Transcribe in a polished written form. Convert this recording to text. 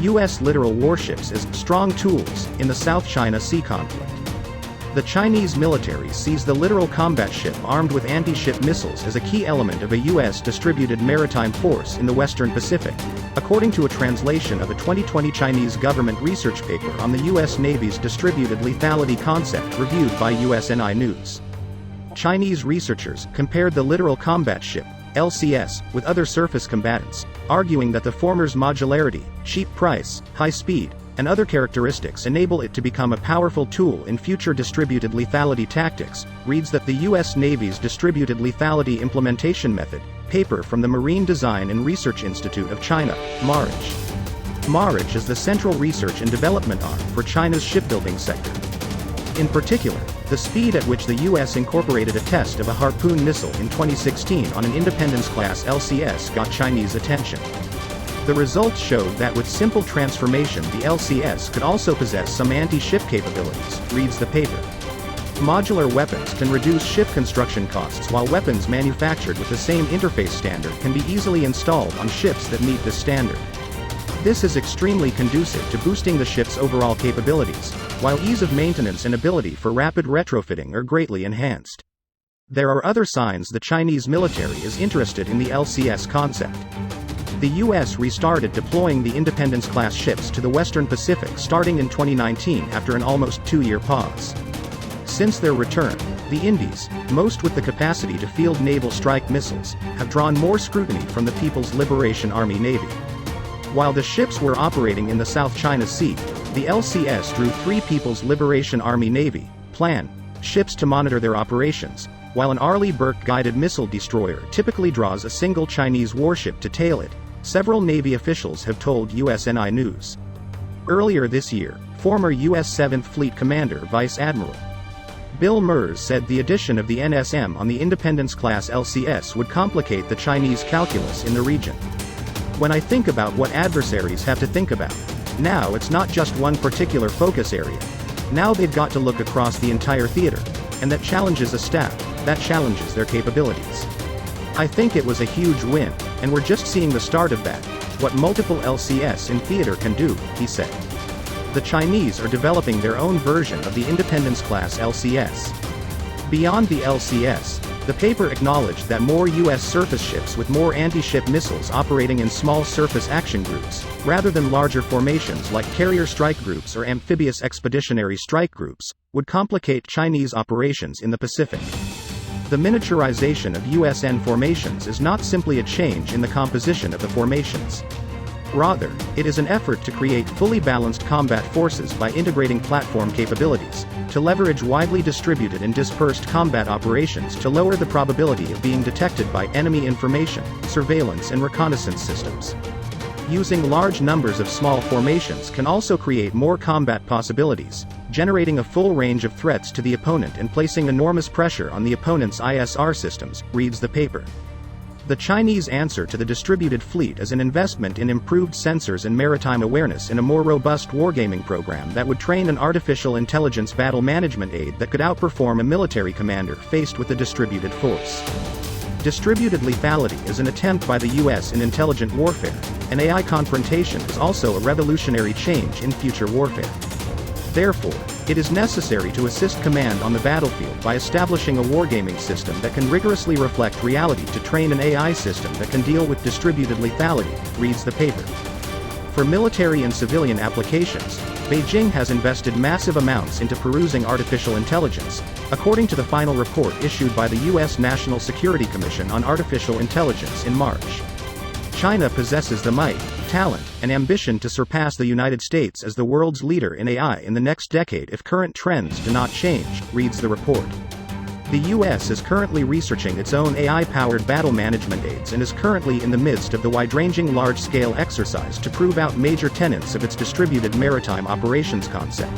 U.S. littoral warships as strong tools in the South China Sea conflict. The Chinese military sees the Littoral Combat Ship armed with anti-ship missiles as a key element of a U.S. distributed maritime force in the Western Pacific, according to a translation of a 2020 Chinese government research paper on the U.S. Navy's distributed lethality concept reviewed by USNI News. Chinese researchers compared the Littoral Combat Ship, LCS, with other surface combatants, arguing that the former's modularity, cheap price, high speed, and other characteristics enable it to become a powerful tool in future distributed lethality tactics, reads that the U.S. Navy's Distributed Lethality Implementation Method, paper from the Marine Design and Research Institute of China, MARIC. MARIC is the central research and development arm for China's shipbuilding sector. In particular, the speed at which the U.S. incorporated a test of a Harpoon missile in 2016 on an Independence-class LCS got Chinese attention. The results showed that with simple transformation the LCS could also possess some anti-ship capabilities, reads the paper. Modular weapons can reduce ship construction costs while weapons manufactured with the same interface standard can be easily installed on ships that meet this standard. This is extremely conducive to boosting the ship's overall capabilities, while ease of maintenance and ability for rapid retrofitting are greatly enhanced. There are other signs the Chinese military is interested in the LCS concept. The U.S. restarted deploying the Independence-class ships to the Western Pacific starting in 2019 after an almost 2-year pause. Since their return, the Indies, most with the capacity to field naval strike missiles, have drawn more scrutiny from the People's Liberation Army Navy. While the ships were operating in the South China Sea, the LCS drew 3 People's Liberation Army Navy (PLAN) ships to monitor their operations, while an Arleigh Burke guided missile destroyer typically draws a single Chinese warship to tail it, several Navy officials have told USNI News. Earlier this year, former U.S. 7th Fleet Commander Vice Admiral Bill Mers said the addition of the NSM on the Independence-class LCS would complicate the Chinese calculus in the region. When I think about what adversaries have to think about, now it's not just one particular focus area. Now they've got to look across the entire theater, and that challenges a staff, that challenges their capabilities. I think it was a huge win, and we're just seeing the start of that, what multiple LCS in theater can do, he said. The Chinese are developing their own version of the Independence-class LCS. Beyond the LCS, the paper acknowledged that more U.S. surface ships with more anti-ship missiles operating in small surface action groups, rather than larger formations like carrier strike groups or amphibious expeditionary strike groups, would complicate Chinese operations in the Pacific. The miniaturization of USN formations is not simply a change in the composition of the formations. Rather, it is an effort to create fully balanced combat forces by integrating platform capabilities, to leverage widely distributed and dispersed combat operations to lower the probability of being detected by enemy information, surveillance and reconnaissance systems. Using large numbers of small formations can also create more combat possibilities, generating a full range of threats to the opponent and placing enormous pressure on the opponent's ISR systems, reads the paper. The Chinese answer to the distributed fleet is an investment in improved sensors and maritime awareness in a more robust wargaming program that would train an artificial intelligence battle management aid that could outperform a military commander faced with a distributed force. Distributed lethality is an attempt by the U.S. in intelligent warfare, and AI confrontation is also a revolutionary change in future warfare. Therefore, it is necessary to assist command on the battlefield by establishing a wargaming system that can rigorously reflect reality to train an AI system that can deal with distributed lethality, reads the paper. For military and civilian applications, Beijing has invested massive amounts into perusing artificial intelligence, according to the final report issued by the U.S. National Security Commission on Artificial Intelligence in March. China possesses the might, talent, and ambition to surpass the United States as the world's leader in AI in the next decade if current trends do not change, reads the report. The U.S. is currently researching its own AI-powered battle management aids and is currently in the midst of the wide-ranging large-scale exercise to prove out major tenets of its distributed maritime operations concept.